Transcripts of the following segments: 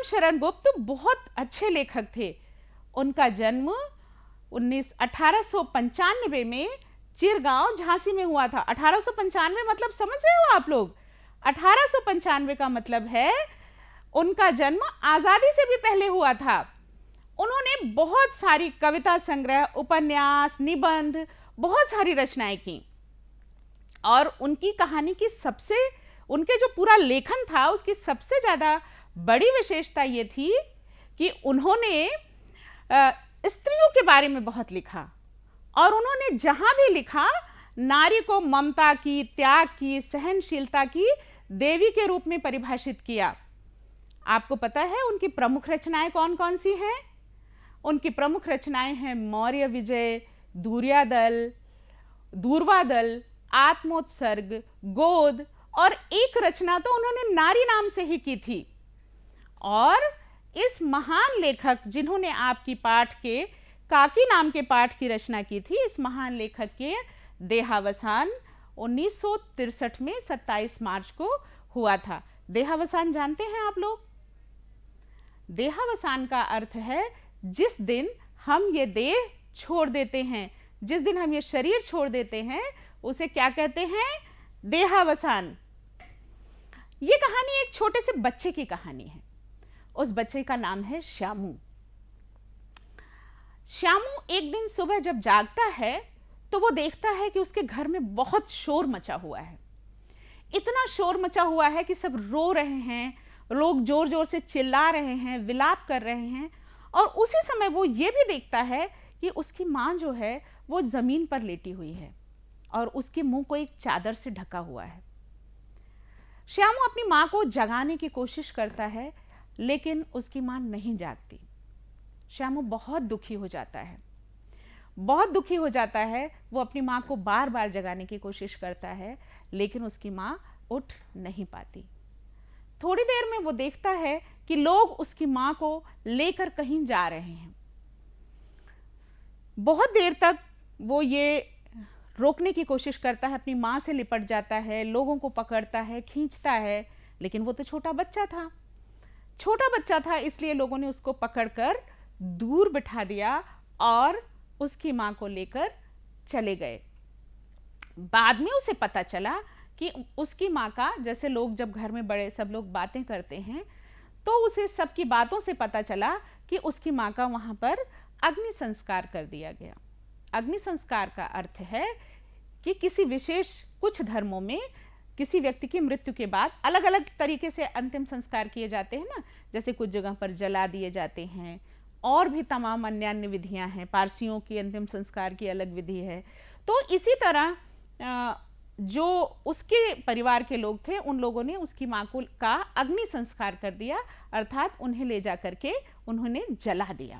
राम शरण गुप्त बहुत अच्छे लेखक थे। उनका जन्म 1895 में चिरगांव झांसी में हुआ था। 1895 मतलब समझ रहे हो आप लोग? 1895 का मतलब है उनका जन्म आजादी से भी पहले हुआ था। उन्होंने बहुत सारी कविता संग्रह, उपन्यास, निबंध, बहुत सारी रचनाएं की। और उनकी कहानी की सबसे, उनके जो पूरा लेखन था उसकी सबसे ज़्यादा बड़ी विशेषता ये थी कि उन्होंने स्त्रियों के बारे में बहुत लिखा। और उन्होंने जहाँ भी लिखा, नारी को ममता की, त्याग की, सहनशीलता की देवी के रूप में परिभाषित किया। आपको पता है उनकी प्रमुख रचनाएं कौन कौन सी हैं? उनकी प्रमुख रचनाएं हैं मौर्य विजय, दूर्यादल, दूर्वादल, आत्मोत्सर्ग, गोद, और एक रचना तो उन्होंने नारी नाम से ही की थी। और इस महान लेखक जिन्होंने आपकी पाठ के काकी नाम के पाठ की रचना की थी, इस महान लेखक के देहावसान 1963 में 27 मार्च को हुआ था। देहावसान जानते हैं आप लोग? देहावसान का अर्थ है जिस दिन हम ये देह छोड़ देते हैं, जिस दिन हम ये शरीर छोड़ देते हैं, उसे क्या कहते हैं? देहावसान। ये कहानी एक छोटे से बच्चे की कहानी है। उस बच्चे का नाम है श्यामू। श्यामू एक दिन सुबह जब जागता है तो वो देखता है कि उसके घर में बहुत शोर मचा हुआ है। इतना शोर मचा हुआ है कि सब रो रहे हैं, लोग जोर जोर से चिल्ला रहे हैं, विलाप कर रहे हैं। और उसी समय वो ये भी देखता है कि उसकी माँ जो है वो जमीन पर लेटी हुई है और उसके मुंह को एक चादर से ढका हुआ है। श्यामू अपनी माँ को जगाने की कोशिश करता है, लेकिन उसकी माँ नहीं जागती। श्यामू बहुत दुखी हो जाता है, बहुत दुखी हो जाता है। वो अपनी माँ को बार बार जगाने की कोशिश करता है, लेकिन उसकी माँ उठ नहीं पाती। थोड़ी देर में वो देखता है कि लोग उसकी माँ को लेकर कहीं जा रहे हैं। बहुत देर तक वो ये रोकने की कोशिश करता है, अपनी माँ से लिपट जाता है, लोगों को पकड़ता है, खींचता है, लेकिन वो तो छोटा बच्चा था। छोटा बच्चा था इसलिए लोगों ने उसको पकड़कर दूर बिठा दिया और उसकी माँ को लेकर चले गए। बाद में उसे पता चला कि उसकी माँ का, जैसे लोग जब घर में बड़े सब लोग बातें करते हैं, तो उसे सबकी बातों से पता चला कि उसकी माँ का वहाँ पर अग्नि संस्कार कर दिया गया। अग्नि संस्कार का अर्थ है कि किसी विशेष, कुछ धर्मों में किसी व्यक्ति की मृत्यु के बाद अलग अलग तरीके से अंतिम संस्कार किए जाते हैं ना। जैसे कुछ जगह पर जला दिए जाते हैं, और भी तमाम अन्य विधियां हैं। पारसियों की अंतिम संस्कार की अलग विधि है। तो इसी तरह जो उसके परिवार के लोग थे, उन लोगों ने उसकी माँ को का अग्नि संस्कार कर दिया, अर्थात उन्हें ले जा करके उन्होंने जला दिया।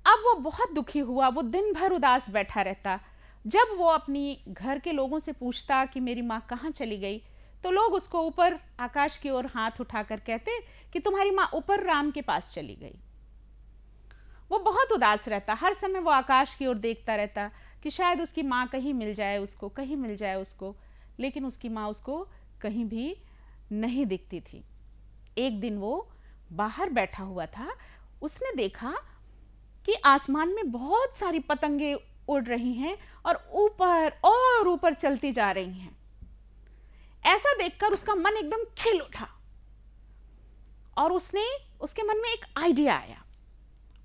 अब वो बहुत दुखी हुआ, वो दिन भर उदास बैठा रहता। जब वो अपनी घर के लोगों से पूछता कि मेरी माँ कहाँ चली गई, तो लोग उसको ऊपर आकाश की ओर हाथ उठाकर कहते कि तुम्हारी माँ ऊपर राम के पास चली गई। वो बहुत उदास रहता, हर समय वो आकाश की ओर देखता रहता कि शायद उसकी माँ कहीं मिल जाए उसको, कहीं मिल जाए उसको, लेकिन उसकी माँ उसको कहीं भी नहीं दिखती थी। एक दिन वो बाहर बैठा हुआ था, उसने देखा कि आसमान में बहुत सारी पतंगे उड़ रही हैं और ऊपर चलती जा रही हैं। ऐसा देखकर उसका मन एकदम खिल उठा और उसके मन में एक आइडिया आया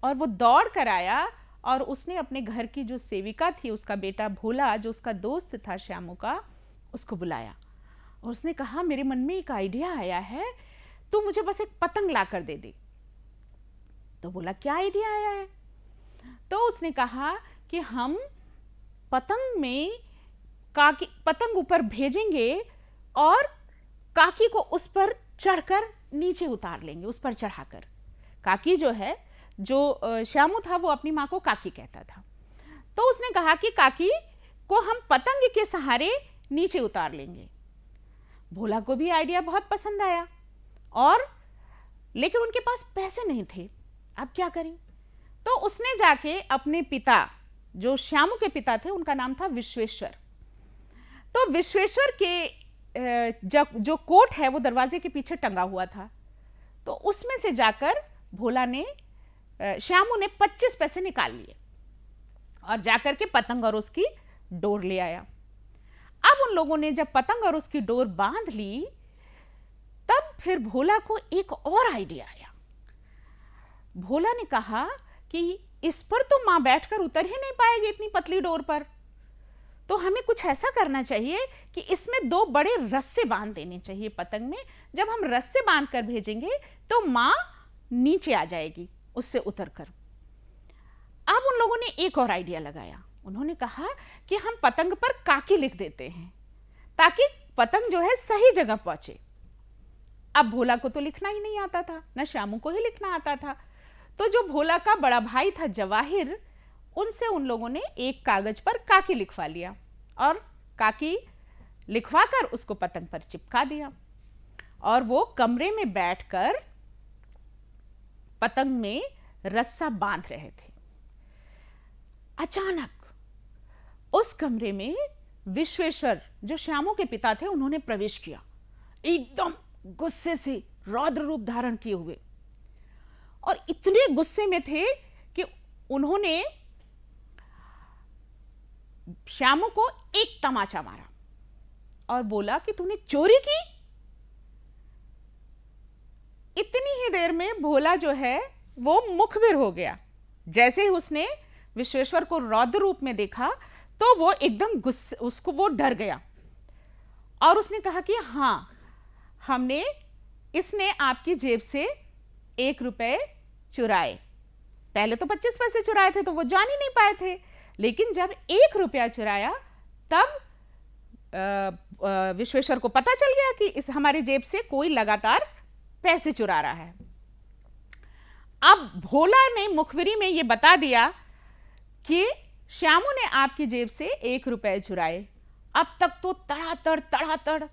और वो दौड़ कर आया और उसने अपने घर की जो सेविका थी, उसका बेटा भोला, जो उसका दोस्त था श्यामू का, उसको बुलाया और उसने कहा मेरे मन में एक आइडिया आया है, तू मुझे बस एक पतंग ला कर दे दे। तो बोला क्या आइडिया आया है? तो उसने कहा कि हम पतंग में पतंग ऊपर भेजेंगे और काकी को उस पर चढ़कर नीचे उतार लेंगे, उस पर चढ़ाकर। काकी जो है, जो श्यामू था, वो अपनी माँ को काकी कहता था। तो उसने कहा कि काकी को हम पतंग के सहारे नीचे उतार लेंगे। भोला को भी आइडिया बहुत पसंद आया, और लेकिन उनके पास पैसे नहीं थे। अब क्या करें? तो उसने जाके अपने पिता, जो श्यामू के पिता थे, उनका नाम था विश्वेश्वर, तो विश्वेश्वर के जो कोट है वो दरवाजे के पीछे टंगा हुआ था। तो उसमें से जाकर भोला ने श्यामू ने 25 पैसे निकाल लिए और जाकर के पतंग और उसकी डोर ले आया। अब उन लोगों ने जब पतंग और उसकी डोर बांध ली, तब फिर भोला को एक और आइडिया आया। भोला ने कहा कि इस पर तो मां बैठकर उतर ही नहीं पाएगी इतनी पतली डोर पर, तो हमें कुछ ऐसा करना चाहिए कि इसमें 2 बड़े रस्से बांध देने चाहिए पतंग में। जब हम रस्से बांध कर भेजेंगे तो मां नीचे आ जाएगी उससे उतरकर। अब उन लोगों ने एक और आइडिया लगाया। उन्होंने कहा कि हम पतंग पर काकी लिख देते हैं ताकि पतंग जो है सही जगह पहुंचे। अब भोला को तो लिखना ही नहीं आता था, न श्यामू को ही लिखना आता था। तो जो भोला का बड़ा भाई था जवाहिर, उनसे उन लोगों ने एक कागज पर काकी लिखवा लिया और काकी लिखवाकर उसको पतंग पर चिपका दिया। और वो कमरे में बैठकर पतंग में रस्सा बांध रहे थे। अचानक उस कमरे में विश्वेश्वर, जो श्यामू के पिता थे, उन्होंने प्रवेश किया, एकदम गुस्से से रौद्र रूप धारण किए हुए। और इतने गुस्से में थे कि उन्होंने श्यामू को एक तमाचा मारा और बोला कि तूने चोरी की। इतनी ही देर में भोला जो है वो मुखबिर हो गया। जैसे ही उसने विश्वेश्वर को रौद्र रूप में देखा तो वो एकदम गुस्से, उसको वो डर गया और उसने कहा कि हाँ, इसने आपकी जेब से 1 रुपए चुराए। पहले तो 25 पैसे चुराए थे तो वो जान ही नहीं पाए थे, लेकिन जब 1 रुपया चुराया तब विश्वेश्वर को पता चल गया कि इस हमारी जेब से कोई लगातार पैसे चुरा रहा है। अब भोला ने मुखबिरी में ये बता दिया कि श्यामू ने आपकी जेब से 1 रुपए चुराए। अब तक तो तड़ातड़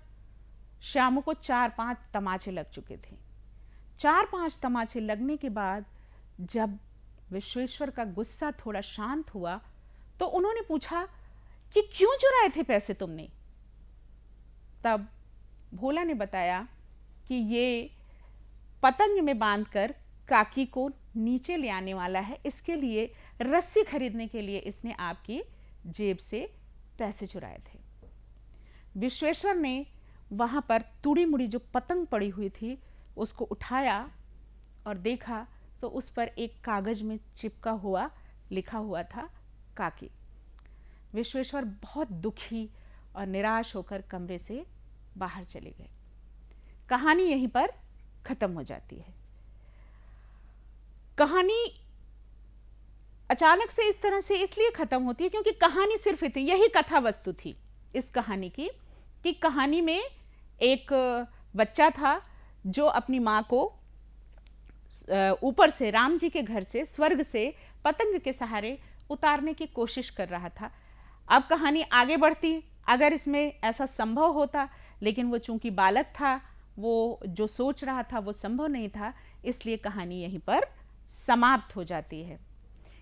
श्यामू को 4-5 तमाचे लग चुके थे। 4-5 तमाचे लगने के बाद जब विश्वेश्वर का गुस्सा थोड़ा शांत हुआ तो उन्होंने पूछा कि क्यों चुराए थे पैसे तुमने। तब भोला ने बताया कि ये पतंग में बांधकर काकी को नीचे ले आने वाला है, इसके लिए रस्सी खरीदने के लिए इसने आपकी जेब से पैसे चुराए थे। विश्वेश्वर ने वहां पर तुड़ी मुड़ी जो पतंग पड़ी हुई थी उसको उठाया और देखा तो उस पर एक कागज में चिपका हुआ लिखा हुआ था काकी। विश्वेश्वर बहुत दुखी और निराश होकर कमरे से बाहर चले गए। कहानी यहीं पर खत्म हो जाती है। कहानी अचानक से इस तरह से इसलिए खत्म होती है क्योंकि कहानी सिर्फ इतनी, यही कथा वस्तु थी इस कहानी की, कि कहानी में एक बच्चा था जो अपनी माँ को ऊपर से, राम जी के घर से, स्वर्ग से पतंग के सहारे उतारने की कोशिश कर रहा था। अब कहानी आगे बढ़ती अगर इसमें ऐसा संभव होता, लेकिन वो चूंकि बालक था, वो जो सोच रहा था वो संभव नहीं था, इसलिए कहानी यहीं पर समाप्त हो जाती है।